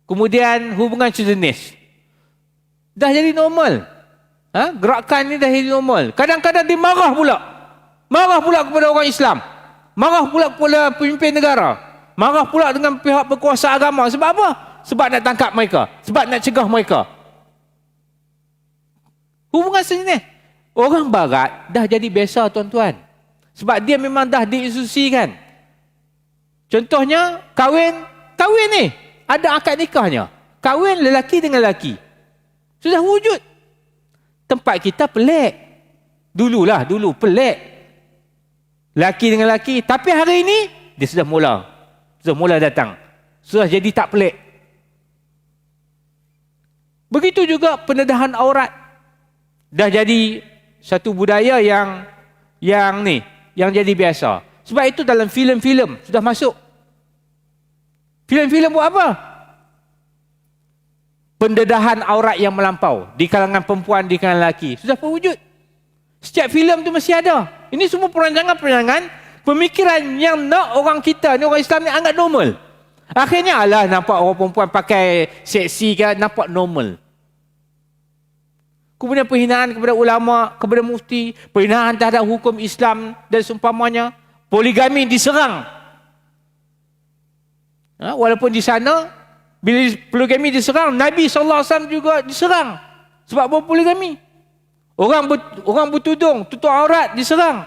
Kemudian hubungan sejenis. Dah jadi normal. Gerakan ni dah jadi normal. Kadang-kadang dia marah pula. Marah pula kepada orang Islam. Marah pula kepada pemimpin negara. Marah pula dengan pihak berkuasa agama. Sebab apa? Sebab nak tangkap mereka. Sebab nak cegah mereka. Hubungan sejenis. Orang barat dah jadi biasa, tuan-tuan. Sebab dia memang dah diinstruksikan. Contohnya, kahwin ni. Ada akad nikahnya. Kahwin lelaki dengan lelaki. Sudah wujud. Tempat kita pelik. Dulu pelik. Lelaki dengan lelaki. Tapi hari ini, dia sudah mula datang. Sudah jadi tak pelik. Begitu juga pendedahan aurat. Dah jadi satu budaya yang jadi biasa. Sebab itu dalam filem-filem sudah masuk. Filem-filem buat apa? pendedahan aurat yang melampau di kalangan perempuan, di kalangan lelaki. Sudah berwujud. Setiap filem tu mesti ada. Ini semua perancangan-perancangan pemikiran yang nak orang kita ni, orang Islam ni anggap normal. Akhirnya alah nampak orang perempuan pakai seksi kan, nampak normal. Kemudian penghinaan kepada ulama, kepada mufti, penghinaan terhadap hukum Islam dan seumpamanya. Poligami diserang. Walaupun di sana, bila poligami diserang, Nabi SAW juga diserang. Sebab berpoligami. Orang bertudung, tutup aurat, diserang.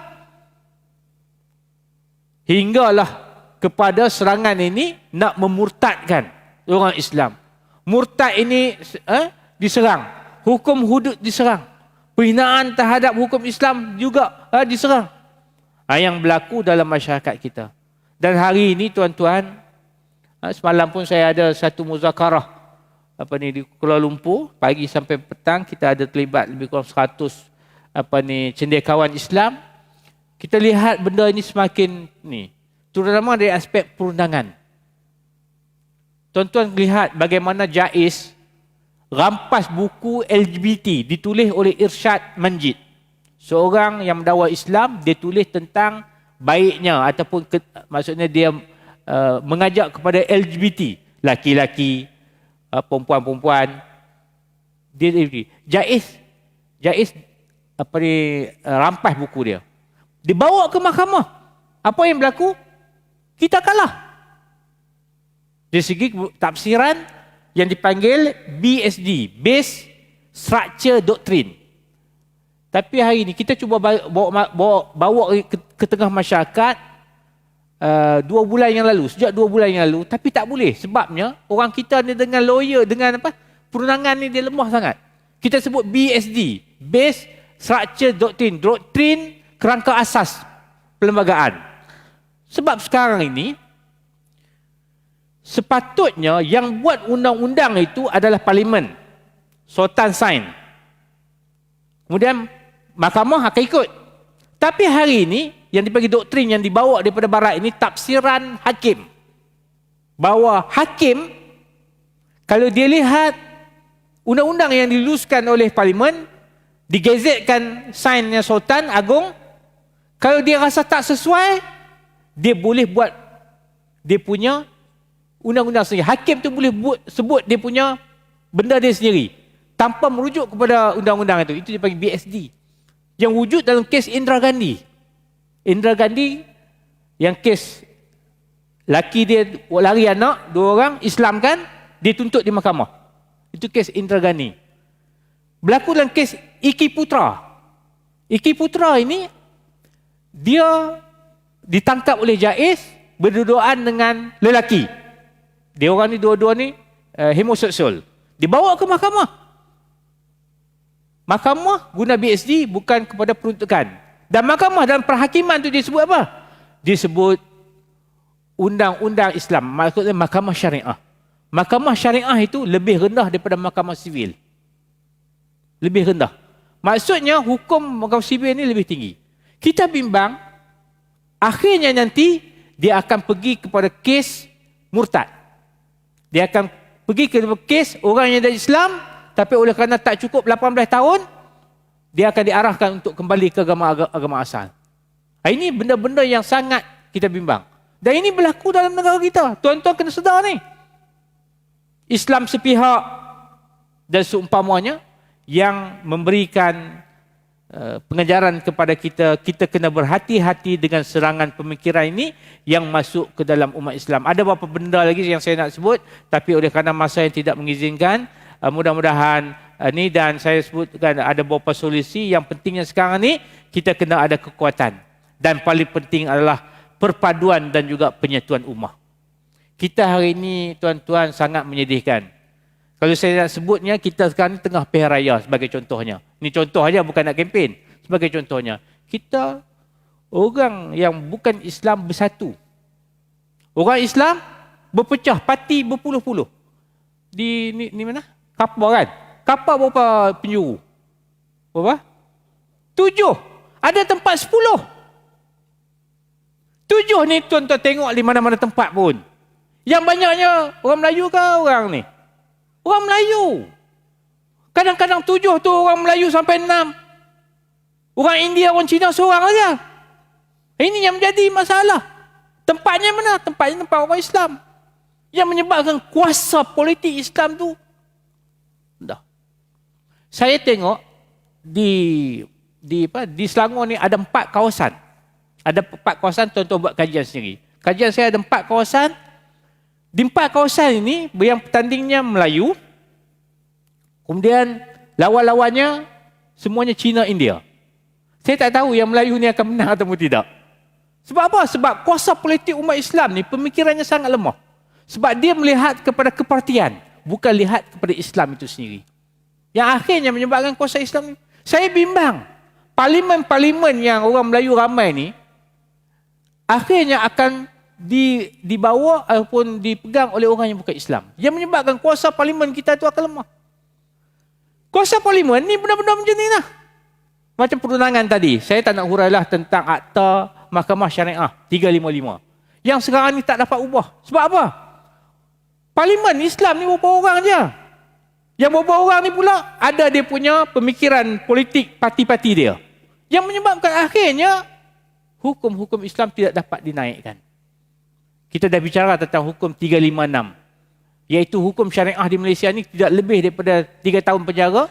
Hinggalah kepada serangan ini nak memurtadkan orang Islam. Murtad ini diserang. Hukum hudud diserang. Penghinaan terhadap hukum Islam juga diserang. Yang berlaku dalam masyarakat kita. Dan hari ini tuan-tuan, semalam pun saya ada satu muzakarah di Kuala Lumpur, pagi sampai petang kita ada terlibat lebih kurang 100 cendekiawan Islam. Kita lihat benda ini semakin terutama dari aspek perundangan. Tuan-tuan lihat bagaimana JAIS rampas buku LGBT ditulis oleh Irsyad Manjid. Seorang yang mendakwa Islam, dia tulis tentang baiknya ataupun maksudnya dia mengajak kepada LGBT, laki-laki, perempuan-perempuan. JAIS rampas buku dia. Dibawa ke mahkamah. Apa yang berlaku? Kita kalah. Dari segi tafsiran yang dipanggil BSD, Base Structure Doctrine. Tapi hari ini kita cuba bawa ke tengah masyarakat 2 bulan yang lalu, sejak 2 bulan yang lalu, tapi tak boleh. Sebabnya orang kita ni dengan lawyer, dengan perundangan ni dia lemah sangat. Kita sebut BSD, Base Structure Doctrine, doktrin kerangka asas perlembagaan. Sebab sekarang ini sepatutnya yang buat undang-undang itu adalah parlimen. Sultan sign. Kemudian mahkamah akan ikut. Tapi hari ini yang dipanggil doktrin yang dibawa daripada barat ini tafsiran hakim. Bahawa hakim kalau dia lihat undang-undang yang diluluskan oleh parlimen, digazetkan signnya Sultan Agung, kalau dia rasa tak sesuai, dia boleh buat dia punya undang-undang sendiri. Hakim tu boleh sebut dia punya benda dia sendiri tanpa merujuk kepada undang-undang itu. Itu dipanggil BSD. Yang wujud dalam kes Indira Gandhi. Indira Gandhi yang kes laki dia lari anak, 2 orang, Islam kan, dia tuntut di mahkamah. Itu kes Indira Gandhi. Berlaku dalam kes Iki Putra. Iki Putra ini dia ditangkap oleh JAIS berduaan dengan lelaki. Dia orang ni dua-dua ni homoseksual. Dibawa ke mahkamah. Mahkamah guna BSD bukan kepada peruntukan. Dan mahkamah dalam perhakiman tu dia sebut apa? Dia sebut undang-undang Islam. Maksudnya mahkamah syariah. Mahkamah syariah itu lebih rendah daripada mahkamah sivil. Lebih rendah. Maksudnya hukum mahkamah sivil ni lebih tinggi. Kita bimbang, akhirnya nanti dia akan pergi kepada kes murtad. Dia akan pergi ke kes orang yang dari Islam, tapi oleh kerana tak cukup 18 tahun, dia akan diarahkan untuk kembali ke agama asal. Ini benda-benda yang sangat kita bimbang. Dan ini berlaku dalam negara kita. Tuan-tuan kena sedar ni. Islam sepihak dan seumpamanya yang memberikan pengajaran kepada kita, kita kena berhati-hati dengan serangan pemikiran ini yang masuk ke dalam umat Islam. Ada beberapa benda lagi yang saya nak sebut, tapi oleh kerana masa yang tidak mengizinkan, mudah-mudahan ni dan saya sebutkan ada beberapa solusi. Yang pentingnya sekarang ni kita kena ada kekuatan, dan paling penting adalah perpaduan dan juga penyatuan ummah. Kita hari ini tuan-tuan sangat menyedihkan. Kalau saya nak sebutnya, kita sekarang ni tengah pihak raya sebagai contohnya. Ini contoh aja, bukan nak kempen. Sebagai contohnya, kita orang yang bukan Islam bersatu. Orang Islam berpecah, parti berpuluh-puluh. Di ni mana? Kapal kan? Kapal berapa penjuru? Berapa? 7. Ada tempat 10. 7 ni tuan-tuan tengok di mana-mana tempat pun. Yang banyaknya orang Melayu ke orang ni? Orang Melayu. Kadang-kadang 7 tu orang Melayu sampai 6. Orang India, orang Cina seorang aja. Ini yang menjadi masalah. Tempatnya mana? Tempatnya tempat orang Islam. Yang menyebabkan kuasa politik Islam tu. Dah. Saya tengok di Selangor ni ada 4 kawasan. Ada 4 kawasan, tuan-tuan buat kajian sendiri. Kajian saya ada 4 kawasan. Di 4 kawasan ini, yang petandingnya Melayu. Kemudian lawan-lawannya semuanya Cina, India. Saya tak tahu yang Melayu ni akan menang atau tidak. Sebab apa? Sebab kuasa politik umat Islam ni pemikirannya sangat lemah. Sebab dia melihat kepada kepartian, bukan lihat kepada Islam itu sendiri. Yang akhirnya menyebabkan kuasa Islam ni. Saya bimbang. Parlimen-parlimen yang orang Melayu ramai ni, akhirnya akan dibawa ataupun dipegang oleh orang yang bukan Islam. Yang menyebabkan kuasa parlimen kita itu akan lemah. Kuasa parlimen ni benda-benda macam ni lah. Macam perundangan tadi. Saya tak nak hurailah tentang Akta Mahkamah Syariah 355. Yang sekarang ni tak dapat ubah. Sebab apa? Parlimen Islam ni beberapa orang je. Yang beberapa orang ni pula ada dia punya pemikiran politik parti-parti dia. Yang menyebabkan akhirnya hukum-hukum Islam tidak dapat dinaikkan. Kita dah bicara tentang hukum 356. Iaitu hukum syariah di Malaysia ni tidak lebih daripada 3 tahun penjara,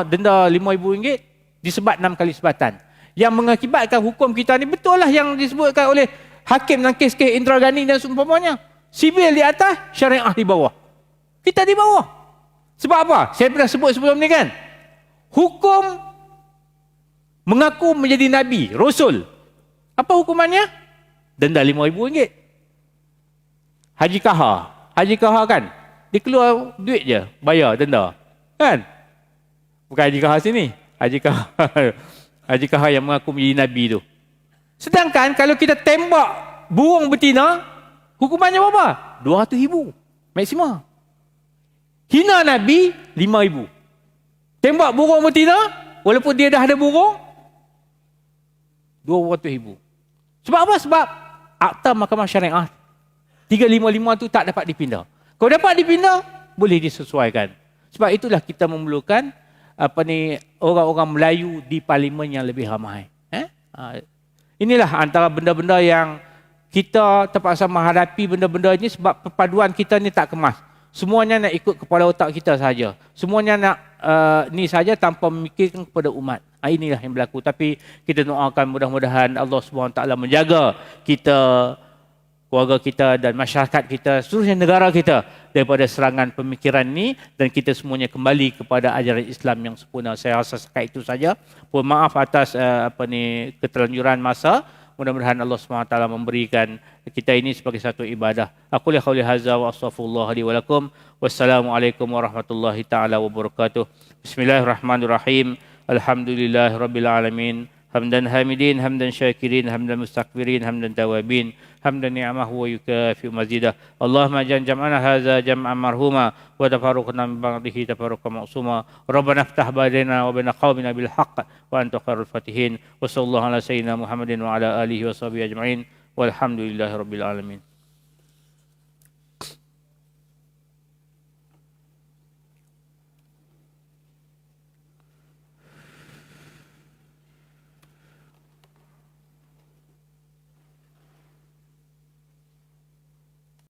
denda RM5,000 disebat 6 kali sebatan. Yang mengakibatkan hukum kita ni betul lah yang disebutkan oleh hakim dalam kes-kes Indra Ghani dan seumpamanya. Sibil di atas, syariah di bawah. Kita di bawah. Sebab apa? Saya pernah sebut sebelum ni kan. Hukum mengaku menjadi Nabi, Rasul. Apa hukumannya? Denda RM5,000. Haji Kahar kan? Dia keluar duit je, bayar denda. Kan? Bukan Haji Kahar sini. Haji Kahar yang mengaku menjadi Nabi tu. Sedangkan kalau kita tembak burung betina, hukumannya berapa? RM200,000. Maksima. Hina Nabi, RM5,000. Tembak burung betina, walaupun dia dah ada burung, RM200,000. Sebab apa? Sebab Akta Mahkamah Syariah 355 tu tak dapat dipindah. Kalau dapat dipindah, boleh disesuaikan. Sebab itulah kita memerlukan orang-orang Melayu di parlimen yang lebih ramai. Inilah antara benda-benda yang kita terpaksa menghadapi benda-benda ini sebab perpaduan kita ni tak kemas. Semuanya nak ikut kepala otak kita saja. Semuanya nak ni saja tanpa memikirkan kepada umat. Inilah yang berlaku. Tapi kita doakan mudah-mudahan Allah SWT menjaga kita, keluarga kita dan masyarakat kita, seluruhnya negara kita daripada serangan pemikiran ni dan kita semuanya kembali kepada ajaran Islam yang sempurna. Saya rasa setakat itu saja. Mohon maaf atas keterlanjuran masa. Mudah-mudahan Allah SWT memberikan kita ini sebagai satu ibadah. Aku li qauli hadza wa astaghfirullah li wa lakum. Wassalamualaikum warahmatullahi taala wabarakatuh. Bismillahirrahmanirrahim. Alhamdulillahirabbil alamin. Hamdan hamidin, hamdan syakirin, hamdan mustakbirin, hamdan tawabin, hamdan ni'amahu wa yukafi mazidah. Allahumma jan jam'ana hadza jam'an marhuma wa tafarruqna min ba'dihi tafarruqan ma'suma. Rabbana iftah bainana wa bain qaumina bil haqq wa anta khairul fatihin. Wa sallallahu ala sayyidina Muhammadin wa ala alihi wa sahbihi ajma'in. Walhamdulillahirabbil alamin.